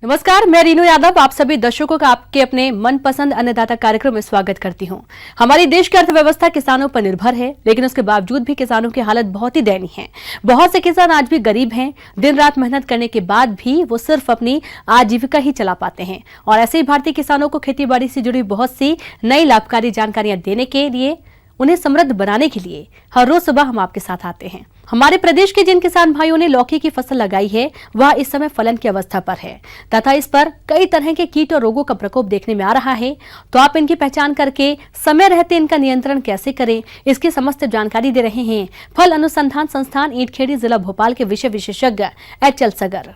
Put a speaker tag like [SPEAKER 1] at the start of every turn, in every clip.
[SPEAKER 1] नमस्कार, मैं रीनू यादव आप सभी दर्शकों का आपके अपने मनपसंद अन्नदाता कार्यक्रम में स्वागत करती हूं। हमारी देश की अर्थव्यवस्था किसानों पर निर्भर है, लेकिन उसके बावजूद भी किसानों की हालत बहुत ही दयनीय है। बहुत से किसान आज भी गरीब हैं। दिन रात मेहनत करने के बाद भी वो सिर्फ अपनी आजीविका ही चला पाते हैं। और ऐसे ही भारतीय किसानों को खेती बाड़ी से जुड़ी बहुत सी नई लाभकारी जानकारियां देने के लिए, उन्हें समृद्ध बनाने के लिए हर रोज सुबह हम आपके साथ आते हैं। हमारे प्रदेश के जिन किसान भाइयों ने लौकी की फसल लगाई है, वह इस समय फलन की अवस्था पर है तथा इस पर कई तरह के कीट और रोगों का प्रकोप देखने में आ रहा है। तो आप इनकी पहचान करके समय रहते इनका नियंत्रण कैसे करें, इसकी समस्त जानकारी दे रहे हैं फल अनुसंधान संस्थान ईंटखेड़ी जिला भोपाल के विषय विशेषज्ञ एचएल सगर।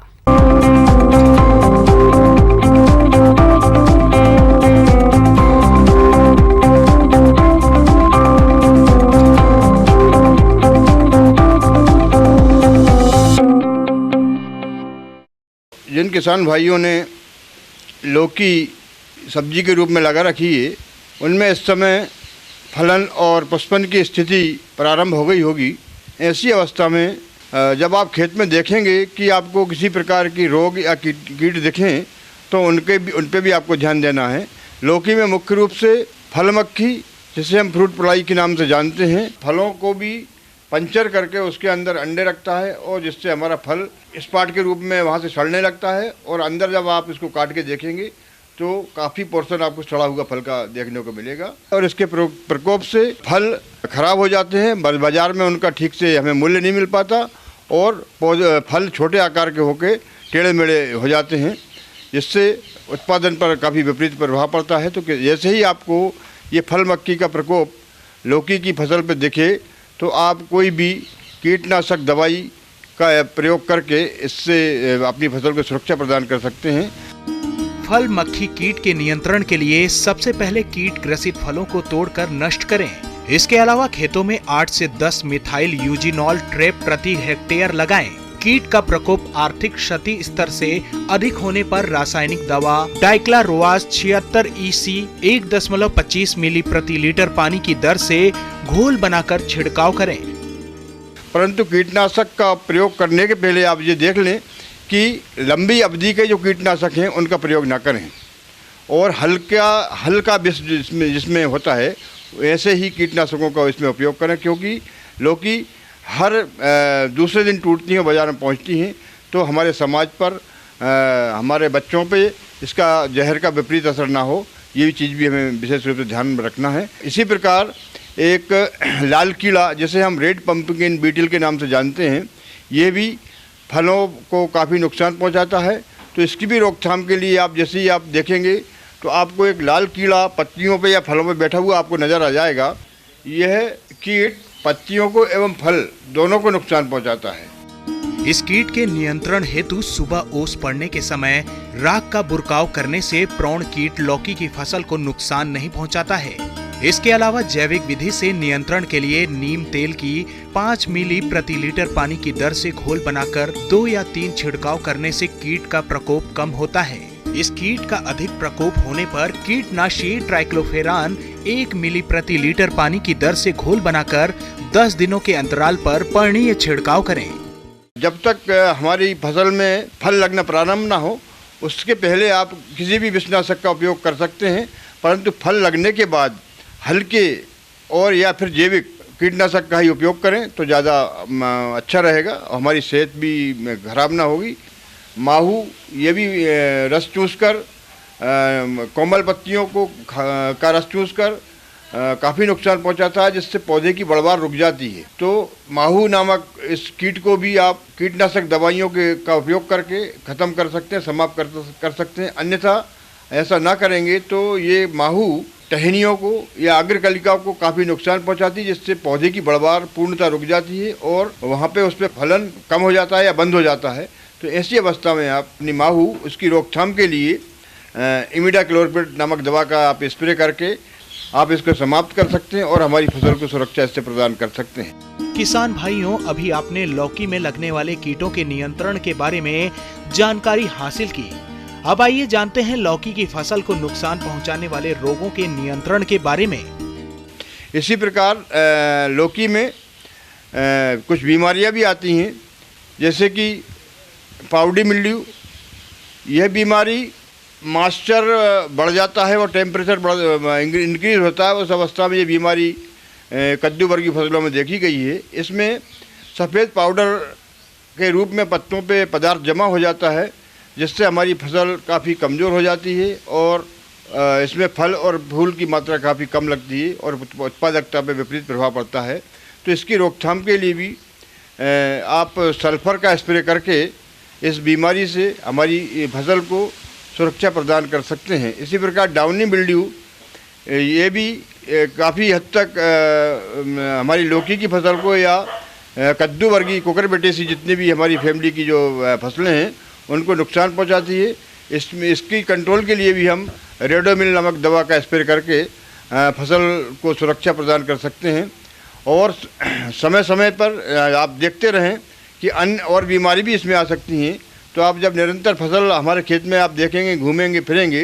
[SPEAKER 2] जिन किसान भाइयों ने लौकी सब्जी के रूप में लगा रखी है, उनमें इस समय फलन और पुष्पन की स्थिति प्रारंभ हो गई होगी। ऐसी अवस्था में जब आप खेत में देखेंगे कि आपको किसी प्रकार की रोग या कीट दिखें, तो उन पे भी आपको ध्यान देना है। लौकी में मुख्य रूप से फल मक्खी, जिसे हम फ्रूट फ्लाई के नाम से जानते हैं, फलों को भी पंचर करके उसके अंदर अंडे रखता है और जिससे हमारा फल स्पॉट के रूप में वहाँ से सड़ने लगता है। और अंदर जब आप इसको काट के देखेंगे तो काफ़ी पोर्शन आपको सड़ा हुआ फल का देखने को मिलेगा। और इसके प्रकोप से फल खराब हो जाते हैं, बाज़ार में उनका ठीक से हमें मूल्य नहीं मिल पाता और फल छोटे आकार के होकर टेढ़े मेढ़े हो जाते हैं, जिससे उत्पादन पर काफ़ी विपरीत प्रभाव पड़ता है। तो जैसे ही आपको ये फल मक्खी का प्रकोप लौकी की फसल पर दिखे, तो आप कोई भी कीटनाशक दवाई का प्रयोग करके इससे अपनी फसल को सुरक्षा प्रदान कर सकते हैं।
[SPEAKER 3] फल मक्खी कीट के नियंत्रण के लिए सबसे पहले कीट ग्रसित फलों को तोड़कर नष्ट करें। इसके अलावा खेतों में 8 से 10 मिथाइल यूजिनॉल ट्रैप प्रति हेक्टेयर लगाएं। कीट का प्रकोप आर्थिक क्षति स्तर से अधिक होने पर रासायनिक दवा डाइक्लारोवास 76 EC 1.25 मिली प्रति लीटर पानी की दर से घोल बनाकर छिड़काव करें।
[SPEAKER 2] परंतु कीटनाशक का प्रयोग करने के पहले आप ये देख लें कि लंबी अवधि के जो कीटनाशक हैं उनका प्रयोग ना करें और हल्का विष जिसमें होता है ऐसे ही कीटनाशकों का इसमें उपयोग करें, क्योंकि लौकी हर दूसरे दिन टूटती हैं, बाज़ार में पहुंचती हैं। तो हमारे समाज पर, हमारे बच्चों पे इसका जहर का विपरीत असर ना हो, ये चीज़ भी हमें विशेष रूप से ध्यान में रखना है। इसी प्रकार एक लाल कीड़ा, जिसे हम रेड पंपकिन बीटल के नाम से जानते हैं, ये भी फलों को काफ़ी नुकसान पहुंचाता है। तो इसकी भी रोकथाम के लिए आप जैसे ही आप देखेंगे तो आपको एक लाल कीड़ा पत्तियों पे या फलों पे बैठा हुआ आपको नज़र आ जाएगा। यह कीट पत्तियों को एवं फल दोनों को नुकसान पहुंचाता है।
[SPEAKER 3] इस कीट के नियंत्रण हेतु सुबह ओस पड़ने के समय राख का बुरकाव करने से प्रौढ़ कीट लौकी की फसल को नुकसान नहीं पहुंचाता है। इसके अलावा जैविक विधि से नियंत्रण के लिए नीम तेल की 5 मिली प्रति लीटर पानी की दर से घोल बनाकर 2 या 3 छिड़काव करने से कीट का प्रकोप कम होता है। इस कीट का अधिक प्रकोप होने पर कीटनाशी ट्राइक्लोफेरान 1 मिली प्रति लीटर पानी की दर से घोल बनाकर 10 दिनों के अंतराल पर पर्णीय छिड़काव करें।
[SPEAKER 2] जब तक हमारी फसल में फल लगना प्रारंभ ना हो, उसके पहले आप किसी भी विषनाशक का उपयोग कर सकते हैं, परंतु फल लगने के बाद हल्के और या फिर जैविक कीटनाशक का ही उपयोग करें तो ज़्यादा अच्छा रहेगा, हमारी सेहत भी खराब ना होगी। माहू ये भी रस चूसकर कोमल पत्तियों को का रस चूसकर काफ़ी नुकसान पहुंचाता है, जिससे पौधे की बढ़वार रुक जाती है। तो माहू नामक इस कीट को भी आप कीटनाशक दवाइयों का उपयोग करके ख़त्म कर सकते हैं, समाप्त कर सकते हैं। अन्यथा ऐसा ना करेंगे तो ये माहू टहनियों को या अग्रकलिकाओं को काफ़ी नुकसान पहुंचाती है, जिससे पौधे की बढ़वार पूर्णतः रुक जाती है और वहाँ पे उस पर फलन कम हो जाता है या बंद हो जाता है। तो ऐसी अवस्था में आप अपनी माहू उसकी रोकथाम के लिए इमिडाक्लोरपिड नामक दवा का आप स्प्रे करके आप इसको समाप्त कर सकते हैं और हमारी फसल को सुरक्षा इससे प्रदान कर सकते हैं।
[SPEAKER 3] किसान भाइयों, अभी आपने लौकी में लगने वाले कीटों के नियंत्रण के बारे में जानकारी हासिल की। अब आइए जानते हैं लौकी की फसल को नुकसान पहुंचाने वाले रोगों के नियंत्रण के बारे में।
[SPEAKER 2] इसी प्रकार लौकी में कुछ बीमारियां भी आती हैं, जैसे कि पाउडी मिल्ड्यू, यह बीमारी मॉइस्चर बढ़ जाता है और टेम्परेचर इंक्रीज होता है। उस अवस्था में ये बीमारी कद्दू वर्गीय फसलों में देखी गई है। इसमें सफ़ेद पाउडर के रूप में पत्तों पे पदार्थ जमा हो जाता है, जिससे हमारी फसल काफ़ी कमज़ोर हो जाती है और इसमें फल और फूल की मात्रा काफ़ी कम लगती है और उत्पादकता पे विपरीत प्रभाव पड़ता है। तो इसकी रोकथाम के लिए भी आप सल्फ़र का स्प्रे करके इस बीमारी से हमारी फसल को सुरक्षा प्रदान कर सकते हैं। इसी प्रकार डाउनी मिल्ड्यू, ये भी काफ़ी हद तक हमारी लौकी की फसल को या कद्दू वर्गीय कुकुरबिटेसी जितनी भी हमारी फैमिली की जो फसलें हैं उनको नुकसान पहुंचाती है। इसकी कंट्रोल के लिए भी हम रेडोमिल नामक दवा का स्प्रे करके फसल को सुरक्षा प्रदान कर सकते हैं। और समय समय पर आप देखते रहें कि अन्य और बीमारी भी इसमें आ सकती हैं। तो आप जब निरंतर फसल हमारे खेत में आप देखेंगे, घूमेंगे फिरेंगे,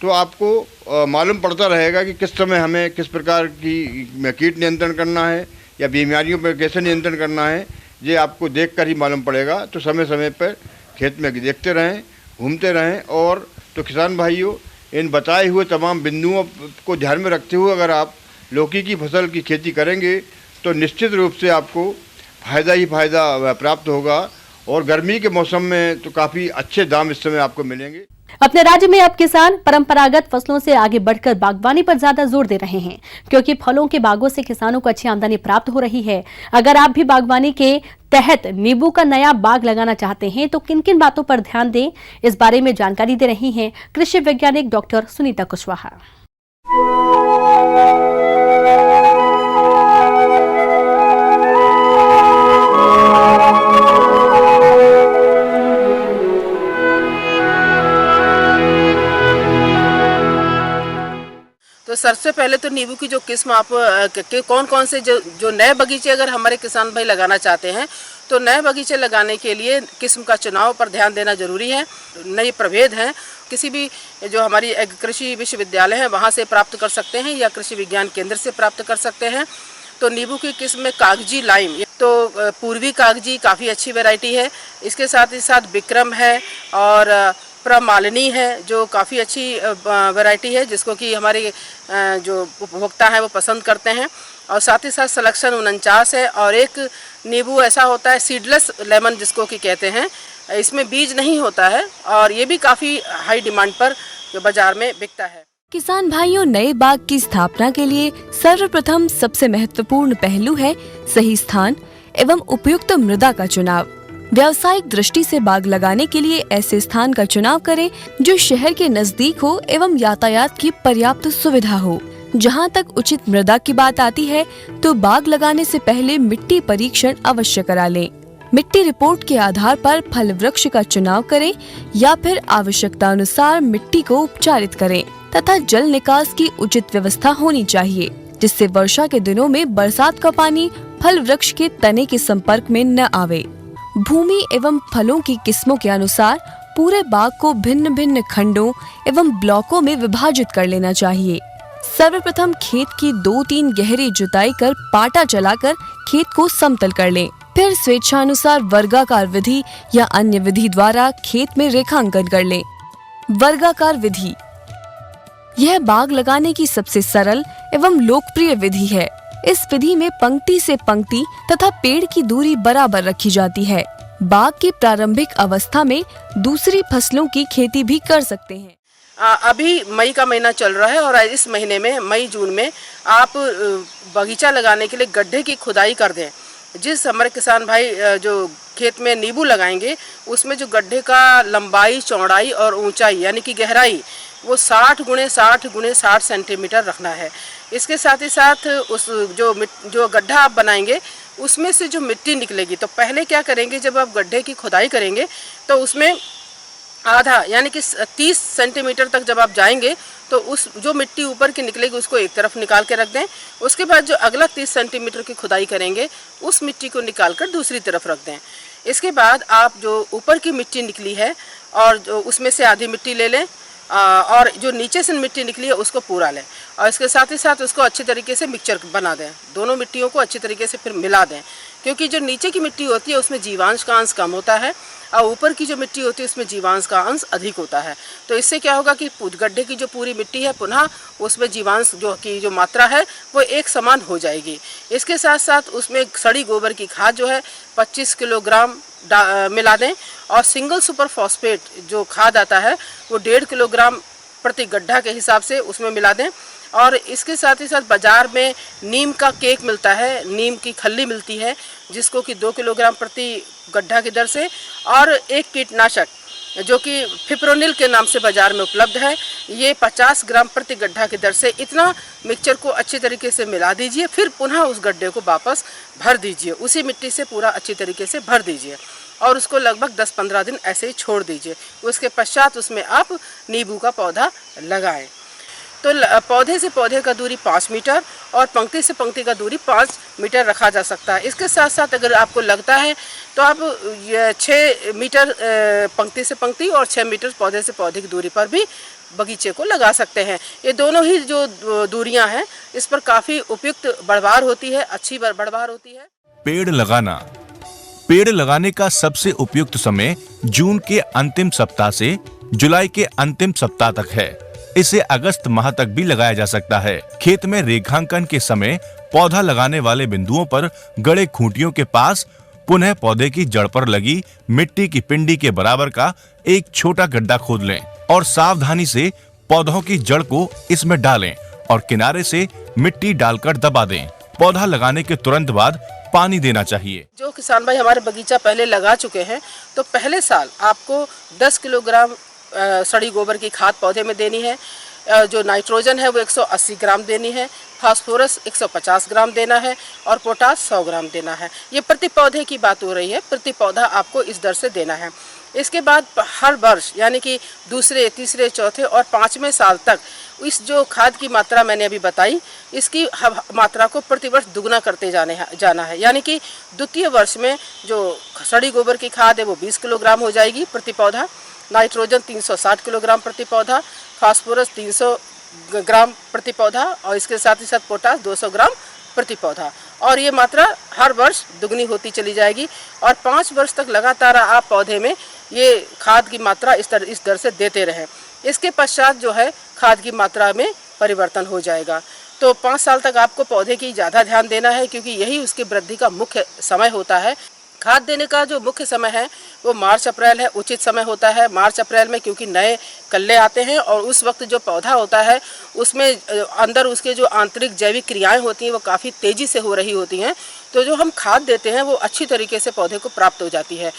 [SPEAKER 2] तो आपको मालूम पड़ता रहेगा कि किस समय हमें किस प्रकार की कीट नियंत्रण करना है या बीमारियों पर कैसे नियंत्रण करना है, ये आपको देखकर ही मालूम पड़ेगा। तो समय समय पर खेत में देखते रहें, घूमते रहें। और तो किसान भाइयों, इन बताए हुए तमाम बिंदुओं को ध्यान में रखते हुए अगर आप लौकी की फसल की खेती करेंगे तो निश्चित रूप से आपको फ़ायदा ही फ़ायदा प्राप्त होगा। और गर्मी के मौसम में तो काफ़ी अच्छे दाम इस समय आपको मिलेंगे।
[SPEAKER 1] अपने राज्य में अब किसान परंपरागत फसलों से आगे बढ़कर बागवानी पर ज्यादा जोर दे रहे हैं, क्योंकि फलों के बागों से किसानों को अच्छी आमदनी प्राप्त हो रही है। अगर आप भी बागवानी के तहत नींबू का नया बाग लगाना चाहते हैं तो किन किन बातों पर ध्यान दें, इस बारे में जानकारी दे रही हैं कृषि वैज्ञानिक डॉक्टर सुनीता कुशवाहा।
[SPEAKER 4] तो सबसे पहले तो नींबू की जो किस्म आप कौन कौन से जो नए बगीचे अगर हमारे किसान भाई लगाना चाहते हैं तो नए बगीचे लगाने के लिए किस्म का चुनाव पर ध्यान देना जरूरी है। नए प्रभेद हैं, किसी भी जो हमारी कृषि विश्वविद्यालय है वहाँ से प्राप्त कर सकते हैं या कृषि विज्ञान केंद्र से प्राप्त कर सकते हैं। तो नींबू की किस्म में कागजी लाइम, तो पूर्वी कागजी काफ़ी अच्छी वैरायटी है। इसके साथ ही साथ विक्रम है और प्रमालिनी है जो काफ़ी अच्छी वैरायटी है, जिसको कि हमारे जो उपभोक्ता हैं वो पसंद करते हैं। और साथ ही साथ सिलेक्शन 49 है। और एक नींबू ऐसा होता है सीडलेस लेमन जिसको कि कहते हैं, इसमें बीज नहीं होता है और ये भी काफ़ी हाई डिमांड पर जो बाजार में बिकता है।
[SPEAKER 5] किसान भाइयों, नए बाग की स्थापना के लिए सर्वप्रथम सबसे महत्वपूर्ण पहलू है सही स्थान एवं उपयुक्त मृदा का चुनाव। व्यावसायिक दृष्टि से बाग लगाने के लिए ऐसे स्थान का चुनाव करें जो शहर के नजदीक हो एवं यातायात की पर्याप्त सुविधा हो। जहां तक उचित मृदा की बात आती है तो बाग लगाने से पहले मिट्टी परीक्षण अवश्य करा लें। मिट्टी रिपोर्ट के आधार पर फल वृक्ष का चुनाव करें या फिर आवश्यकता अनुसार मिट्टी को उपचारित करें तथा जल निकास की उचित व्यवस्था होनी चाहिए, जिससे वर्षा के दिनों में बरसात का पानी फल वृक्ष के तने के संपर्क में न आवे। भूमि एवं फलों की किस्मों के अनुसार पूरे बाग को भिन्न भिन्न खंडों एवं ब्लॉकों में विभाजित कर लेना चाहिए। सर्वप्रथम खेत की 2-3 गहरी जुताई कर पाटा चलाकर खेत को समतल कर लें। फिर स्वेच्छानुसार वर्गाकार विधि या अन्य विधि द्वारा खेत में रेखांकन कर लें। वर्गाकार विधि यह बाग लगाने की सबसे सरल एवं लोकप्रिय विधि है। इस विधि में पंक्ति से पंक्ति तथा पेड़ की दूरी बराबर रखी जाती है। बाग की प्रारंभिक अवस्था में दूसरी फसलों की खेती भी कर सकते हैं।
[SPEAKER 4] अभी मई का महीना चल रहा है और इस महीने में मई जून में आप बगीचा लगाने के लिए गड्ढे की खुदाई कर दें। जिस हमारे किसान भाई जो खेत में नींबू लगाएंगे उसमें जो गड्ढे का लंबाई, चौड़ाई और ऊंचाई यानी कि गहराई वो 60 × 60 सेंटीमीटर रखना है। इसके साथ ही साथ उस जो गड्ढा आप बनाएंगे उसमें से जो मिट्टी निकलेगी, तो पहले क्या करेंगे, जब आप गड्ढे की खुदाई करेंगे तो उसमें आधा यानी कि 30 सेंटीमीटर तक जब आप जाएंगे तो उस जो मिट्टी ऊपर की निकलेगी उसको एक तरफ निकाल के रख दें। उसके बाद जो अगला 30 सेंटीमीटर की खुदाई करेंगे उस मिट्टी को निकाल कर दूसरी तरफ रख दें। इसके बाद आप जो ऊपर की मिट्टी निकली है और जो उसमें से आधी मिट्टी ले लें, और जो नीचे से मिट्टी निकली है उसको पूरा लें और इसके साथ ही साथ उसको अच्छी तरीके से मिक्सचर बना दें। दोनों मिट्टियों को अच्छी तरीके से फिर मिला दें, क्योंकि जो नीचे की मिट्टी होती है उसमें जीवांश का अंश कम होता है और ऊपर की जो मिट्टी होती है उसमें जीवांश का अंश अधिक होता है। तो इससे क्या होगा कि गड्ढे की जो पूरी मिट्टी है पुनः उसमें जीवांश की जो मात्रा है वो एक समान हो जाएगी। इसके साथ साथ उसमें सड़ी गोबर की खाद जो है 25 किलोग्राम मिला दें और सिंगल सुपर फॉस्फेट जो खाद आता है वो 1.5 किलोग्राम प्रति गड्ढा के हिसाब से उसमें मिला दें। और इसके साथ ही साथ बाज़ार में नीम का केक मिलता है, नीम की खल्ली मिलती है जिसको कि 2 किलोग्राम प्रति गड्ढा की दर से, और एक कीटनाशक जो कि फिप्रोनिल के नाम से बाज़ार में उपलब्ध है, ये 50 ग्राम प्रति गड्ढा की दर से इतना मिक्सचर को अच्छी तरीके से मिला दीजिए। फिर पुनः उस गड्ढे को वापस भर दीजिए, उसी मिट्टी से पूरा अच्छी तरीके से भर दीजिए और उसको लगभग 10-15 दिन ऐसे ही छोड़ दीजिए। उसके पश्चात उसमें आप नींबू का पौधा लगाएं। तो पौधे से पौधे का दूरी 5 मीटर और पंक्ति से पंक्ति का दूरी 5 मीटर रखा जा सकता है। इसके साथ साथ अगर आपको लगता है तो आप 6 मीटर पंक्ति से पंक्ति और 6 मीटर पौधे से पौधे की दूरी पर भी बगीचे को लगा सकते हैं। ये दोनों ही जो दूरियां हैं इस पर काफ़ी उपयुक्त बढ़वार होती है, अच्छी बढ़वार होती है।
[SPEAKER 6] पेड़ लगाना। पेड़ लगाने का सबसे उपयुक्त समय जून के अंतिम सप्ताह से जुलाई के अंतिम सप्ताह तक है। इसे अगस्त माह तक भी लगाया जा सकता है। खेत में रेखांकन के समय पौधा लगाने वाले बिंदुओं पर गड़े खूंटियों के पास पुनः पौधे की जड़ पर लगी मिट्टी की पिंडी के बराबर का एक छोटा गड्ढा खोद लें और सावधानी से पौधों की जड़ को इसमें डालें और किनारे से मिट्टी डालकर दबा दें। पौधा लगाने के तुरंत बाद पानी देना चाहिए।
[SPEAKER 4] जो किसान भाई हमारे बगीचा पहले लगा चुके हैं तो पहले साल आपको 10 किलोग्राम सड़ी गोबर की खाद पौधे में देनी है, जो नाइट्रोजन है वो 180 ग्राम देनी है, फास्फोरस 150 ग्राम देना है और पोटास 100 ग्राम देना है। ये प्रति पौधे की बात हो रही है, प्रति पौधा आपको इस दर से देना है। इसके बाद हर वर्ष यानी कि दूसरे, तीसरे, चौथे और 5वें साल तक इस जो खाद की मात्रा मैंने अभी बताई इसकी मात्रा को प्रतिवर्ष दुगना करते जाना है। यानी कि द्वितीय वर्ष में जो सड़ी गोबर की खाद है वो 20 किलोग्राम हो जाएगी प्रति पौधा, नाइट्रोजन 360 किलोग्राम प्रति पौधा, फास्फोरस 300 ग्राम प्रति पौधा और इसके साथ ही साथ पोटास 200 ग्राम प्रति पौधा, और ये मात्रा हर वर्ष दुगनी होती चली जाएगी और 5 वर्ष तक लगातार आप पौधे में ये खाद की मात्रा इस दर से देते रहें। इसके पश्चात जो है खाद की मात्रा में परिवर्तन हो जाएगा। तो 5 साल तक आपको पौधे की ज़्यादा ध्यान देना है क्योंकि यही उसकी वृद्धि का मुख्य समय होता है। खाद देने का जो मुख्य समय है वो मार्च अप्रैल है, उचित समय होता है मार्च अप्रैल में, क्योंकि नए कल्ले आते हैं और उस वक्त जो पौधा होता है उसमें अंदर उसके जो आंतरिक जैविक क्रियाएं होती हैं वो काफ़ी तेज़ी से हो रही होती हैं। तो जो हम खाद देते हैं वो अच्छी तरीके से पौधे को प्राप्त हो जाती है।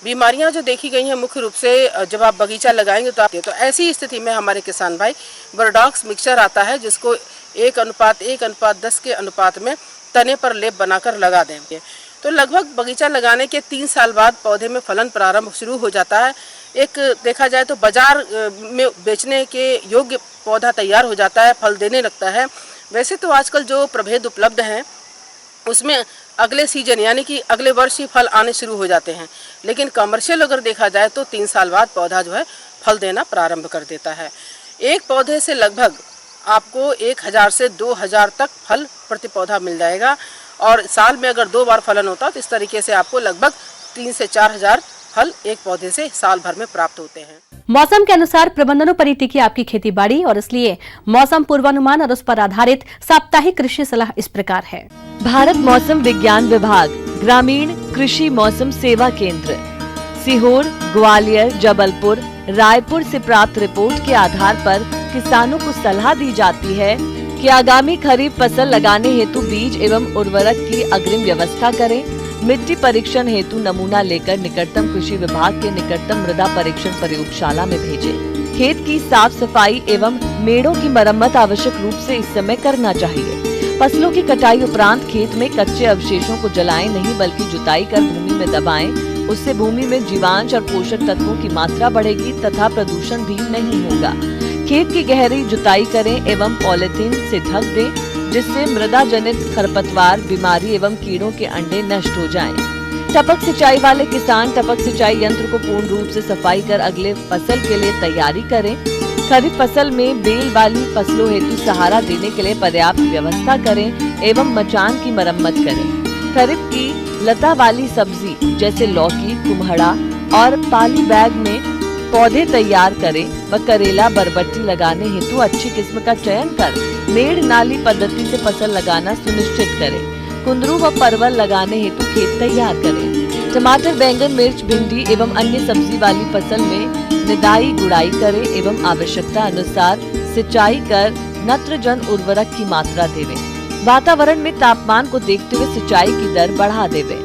[SPEAKER 4] बीमारियां जो देखी गई हैं मुख्य रूप से जब आप बगीचा लगाएंगे तो ऐसी स्थिति में हमारे किसान भाई बर्डॉक्स मिक्सचर आता है जिसको 1:1:10 के अनुपात में तने पर लेप बनाकर लगा देंगे। तो लगभग बगीचा लगाने के 3 साल बाद पौधे में फलन प्रारंभ शुरू हो जाता है। एक देखा जाए तो बाजार में बेचने के योग्य पौधा तैयार हो जाता है, फल देने लगता है। वैसे तो आजकल जो प्रभेद उपलब्ध हैं उसमें अगले सीजन यानी कि अगले वर्ष ही फल आने शुरू हो जाते हैं, लेकिन कमर्शियल अगर देखा जाए तो 3 साल बाद पौधा जो है फल देना प्रारंभ कर देता है। एक पौधे से लगभग आपको 1000 से 2000 तक फल प्रति पौधा मिल जाएगा और साल में अगर 2 बार फलन होता तो इस तरीके से आपको लगभग 3 से 4000 फल एक पौधे से साल भर में प्राप्त होते हैं।
[SPEAKER 1] मौसम के अनुसार प्रबंधनों पर ही टिकी आपकी खेती बाड़ी और इसलिए मौसम पूर्वानुमान और उस पर आधारित साप्ताहिक कृषि सलाह इस प्रकार है।
[SPEAKER 5] भारत मौसम विज्ञान विभाग, ग्रामीण कृषि मौसम सेवा केंद्र, सीहोर, ग्वालियर, जबलपुर, रायपुर से प्राप्त रिपोर्ट के आधार पर किसानों को सलाह दी जाती है कि आगामी खरीफ फसल लगाने हेतु बीज एवं उर्वरक की अग्रिम व्यवस्था करें। मिट्टी परीक्षण हेतु नमूना लेकर निकटतम कृषि विभाग के निकटतम मृदा परीक्षण प्रयोगशाला में भेजें। खेत की साफ सफाई एवं मेड़ों की मरम्मत आवश्यक रूप से इस समय करना चाहिए। फसलों की कटाई उपरांत खेत में कच्चे अवशेषों को जलाएं नहीं बल्कि जुताई कर भूमि में दबाएं। उससे भूमि में जीवांश और पोषक तत्वों की मात्रा बढ़ेगी तथा प्रदूषण भी नहीं होगा। खेत की गहरी जुताई करें एवं पॉलीथीन से ढक दें जिससे मृदा जनित खरपतवार, बीमारी एवं कीड़ों के अंडे नष्ट हो जाएं। टपक सिंचाई वाले किसान टपक सिंचाई यंत्र को पूर्ण रूप से सफाई कर अगले फसल के लिए तैयारी करें। खरीफ फसल में बेल वाली फसलों हेतु सहारा देने के लिए पर्याप्त व्यवस्था करें एवं मचान की मरम्मत करें। खरीफ की लता वाली सब्जी जैसे लौकी, कुम्हड़ा और पाली बैग में पौधे तैयार करें व करेला, बरबट्टी लगाने हेतु अच्छी किस्म का चयन कर मेड़ नाली पद्धति से फसल लगाना सुनिश्चित करें। कुंदरू व परवल लगाने हेतु खेत तैयार करें। टमाटर, बैंगन, मिर्च, भिंडी एवं अन्य सब्जी वाली फसल में निदाई गुड़ाई करें एवं आवश्यकता अनुसार सिंचाई कर नत्रजन उर्वरक की मात्रा देवें। वातावरण में तापमान को देखते हुए सिंचाई की दर बढ़ा देवें।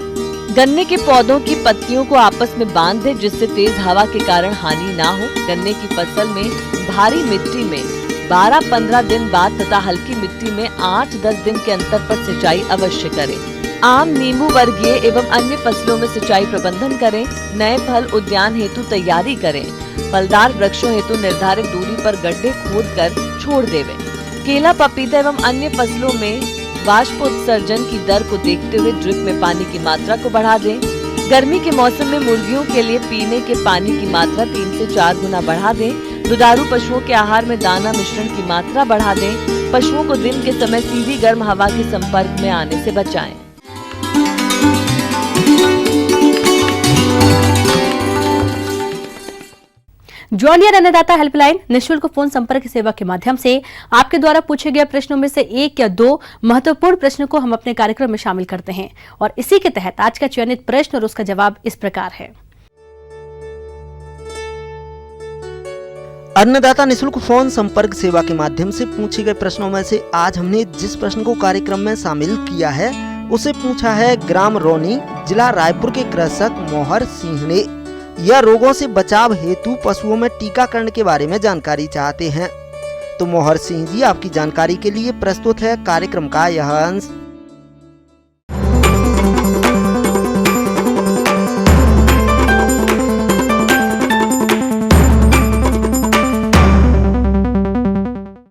[SPEAKER 5] गन्ने के पौधों की पत्तियों को आपस में बांध दें जिससे तेज हवा के कारण हानि ना हो। गन्ने की फसल में भारी मिट्टी में 12-15 दिन बाद तथा हल्की मिट्टी में 8-10 दिन के अंतर पर सिंचाई अवश्य करें। आम, नींबू वर्गीय एवं अन्य फसलों में सिंचाई प्रबंधन करें। नए फल उद्यान हेतु तैयारी करें। फलदार वृक्षों हेतु निर्धारित दूरी पर गड्ढे खोद कर छोड़ देवें। केला, पपीता एवं अन्य फसलों में वाष्पोत्सर्जन की दर को देखते हुए ड्रिप में पानी की मात्रा को बढ़ा दें। गर्मी के मौसम में मुर्गियों के लिए पीने के पानी की मात्रा 3 से 4 गुना बढ़ा दें। दुधारू पशुओं के आहार में दाना मिश्रण की मात्रा बढ़ा दें। पशुओं को दिन के समय सीधी गर्म हवा के संपर्क में आने से बचाएं।
[SPEAKER 1] जॉन डियर अन्नदाता हेल्पलाइन निःशुल्क फोन संपर्क सेवा के माध्यम से आपके द्वारा पूछे गए प्रश्नों में से 1 या 2 महत्वपूर्ण प्रश्नों को हम अपने कार्यक्रम में शामिल करते हैं और इसी के तहत आज का चयनित प्रश्न और उसका जवाब इस प्रकार है।
[SPEAKER 7] अन्नदाता निःशुल्क फोन संपर्क सेवा के माध्यम से पूछे गए प्रश्नों में से आज हमने जिस प्रश्न को कार्यक्रम में शामिल किया है उसे पूछा है ग्राम रौनी, जिला रायपुर के कृषक मोहर सिंह ने। यह रोगों से बचाव हेतु पशुओं में टीकाकरण के बारे में जानकारी चाहते हैं। तो मोहर सिंह जी, आपकी जानकारी के लिए प्रस्तुत है कार्यक्रम का यह अंश।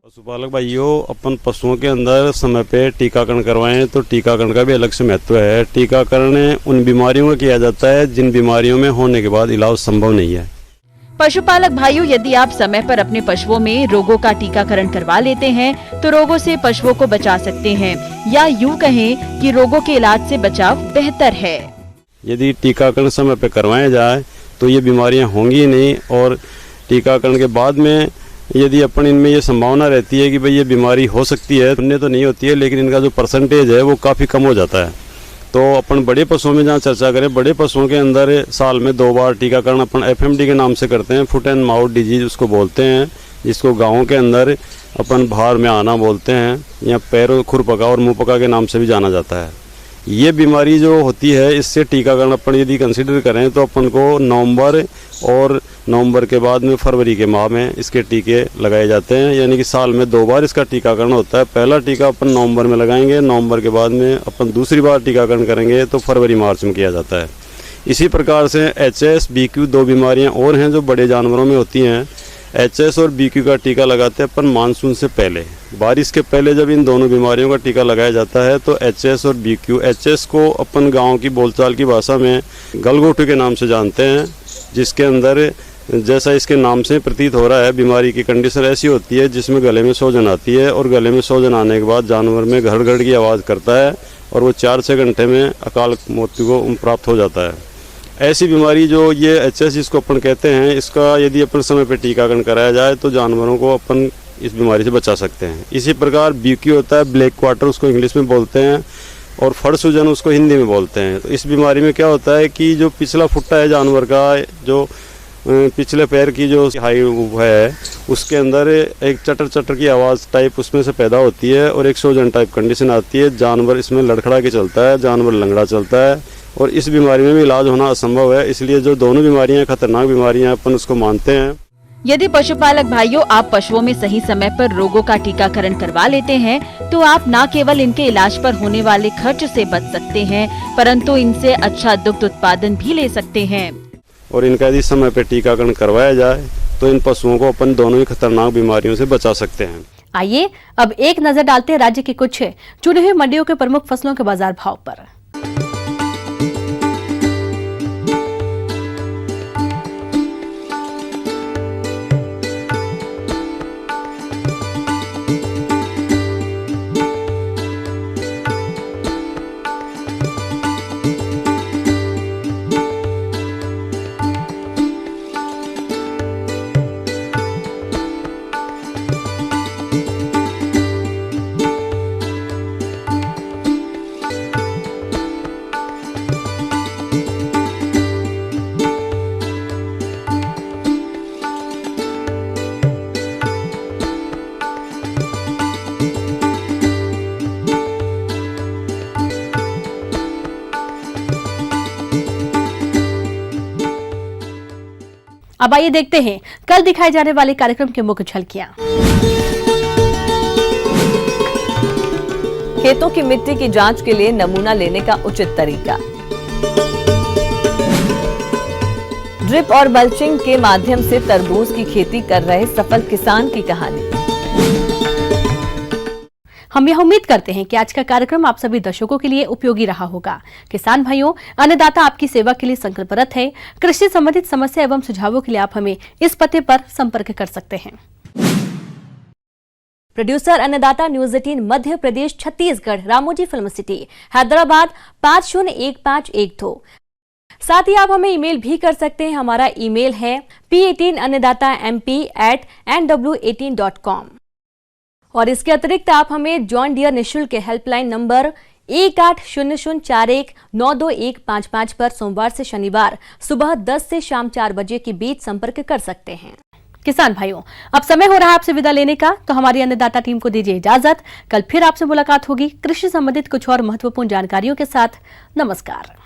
[SPEAKER 8] पशुपालक भाइयों, अपन पशुओं के अंदर समय पे टीकाकरण करवाएं तो टीकाकरण का भी अलग से महत्व है। टीकाकरण उन बीमारियों का किया जाता है जिन बीमारियों में होने के बाद इलाज संभव नहीं है।
[SPEAKER 9] पशुपालक भाइयों, यदि आप समय पर अपने पशुओं में रोगों का टीकाकरण करवा लेते हैं तो रोगों से पशुओं को बचा सकते हैं, या यूं कहें कि रोगों के इलाज से बचाव बेहतर है।
[SPEAKER 8] यदि टीकाकरण समय पे करवाया जाए तो ये बीमारियां होंगी नहीं, और टीकाकरण के बाद में यदि अपन इनमें ये संभावना रहती है कि भाई ये बीमारी हो सकती है, उन्हें तो नहीं होती है, लेकिन इनका जो परसेंटेज है वो काफ़ी कम हो जाता है। तो अपन बड़े पशुओं में जहाँ चर्चा करें, बड़े पशुओं के अंदर साल में 2 बार टीकाकरण अपन FMD के नाम से करते हैं, फुट एंड माउथ डिजीज उसको बोलते हैं, जिसको गाँव के अंदर अपन भार में आना बोलते हैं, या पैरों खुरपका और मुँह पका के नाम से भी जाना जाता है। ये बीमारी जो होती है, इससे टीकाकरण अपन यदि कंसिडर करें तो अपन को नवंबर के बाद में फरवरी के माह में इसके टीके लगाए जाते हैं, यानी कि साल में 2 बार इसका टीकाकरण होता है। पहला टीका अपन नवंबर में लगाएंगे, नवंबर के बाद में अपन दूसरी बार टीकाकरण करेंगे तो फरवरी मार्च में किया जाता है। इसी प्रकार से HS, BQ 2 बीमारियां और हैं जो बड़े जानवरों में होती हैं। HS और BQ का टीका लगाते हैं अपन मानसून से पहले, बारिश के पहले जब इन दोनों बीमारियों का टीका लगाया जाता है तो HS और BQ, HS को अपन गांव की बोलचाल की भाषा में गलगोटू के नाम से जानते हैं, जिसके अंदर जैसा इसके नाम से प्रतीत हो रहा है बीमारी की कंडीशन ऐसी होती है जिसमें गले में सूजन आती है, और गले में सूजन आने के बाद जानवर में घड़ घड़ की आवाज़ करता है और वो 4-6 घंटे में अकाल मृत्यु को प्राप्त हो जाता है। ऐसी बीमारी जो ये HS जिसको अपन कहते हैं, इसका यदि अपन समय पर टीकाकरण कराया जाए तो जानवरों को अपन इस बीमारी से बचा सकते हैं। इसी प्रकार BQ होता है, ब्लैक क्वार्टर उसको इंग्लिश में बोलते हैं, और फड़ सूजन उसको हिंदी में बोलते हैं। तो इस बीमारी में क्या होता है कि जो पिछला फुट्टा है जानवर का, जो पिछले पैर की जो हाई है, उसके अंदर एक चटर चटर की आवाज़ टाइप उसमें से पैदा होती है और एक सूजन टाइप कंडीशन आती है। जानवर इसमें लड़खड़ा के चलता है, जानवर लंगड़ा चलता है, और इस बीमारी में भी इलाज होना असंभव है। इसलिए जो दोनों बीमारियां खतरनाक बीमारियां अपन उसको मानते हैं।
[SPEAKER 9] यदि पशुपालक भाइयों आप पशुओं में सही समय पर रोगों का टीकाकरण करवा लेते हैं तो आप न केवल इनके इलाज पर होने वाले खर्च से बच सकते हैं, परंतु इनसे अच्छा दुग्ध उत्पादन भी ले सकते हैं।
[SPEAKER 8] और इनका यदि समय पर टीकाकरण करवाया जाए तो इन पशुओं को अपन दोनों ही खतरनाक बीमारियों से बचा सकते हैं।
[SPEAKER 1] आइए अब एक नजर डालते हैं राज्य की कुछ चुनी हुई मंडियों के प्रमुख फसलों के बाजार भाव पर। अब आइए देखते हैं कल दिखाए जाने वाले कार्यक्रम के मुख्य झलकियां।
[SPEAKER 5] खेतों की मिट्टी की जांच के लिए नमूना लेने का उचित तरीका। ड्रिप और मल्चिंग के माध्यम से तरबूज की खेती कर रहे सफल किसान की कहानी।
[SPEAKER 1] हम यह उम्मीद करते हैं कि आज का कार्यक्रम आप सभी दर्शकों के लिए उपयोगी रहा होगा। किसान भाइयों, अन्नदाता आपकी सेवा के लिए संकल्परत है। कृषि संबंधित समस्या एवं सुझावों के लिए आप हमें इस पते पर संपर्क कर सकते हैं। प्रोड्यूसर अन्नदाता news 18 Madhya Pradesh Chhattisgarh, Ramoji film city, Hyderabad 501512। साथ ही आप हमें ईमेल भी कर सकते हैं। हमारा ईमेल है p18annadatamp@nw18.com। और इसके अतिरिक्त आप हमें जॉन डियर निःशुल्क हेल्पलाइन नंबर 180041922155 पर सोमवार से शनिवार सुबह 10 से शाम 4 बजे के बीच संपर्क कर सकते हैं। किसान भाइयों, अब समय हो रहा है आपसे विदा लेने का, तो हमारी अन्नदाता टीम को दीजिए इजाजत। कल फिर आपसे मुलाकात होगी कृषि संबंधित कुछ और महत्वपूर्ण जानकारियों के साथ। नमस्कार।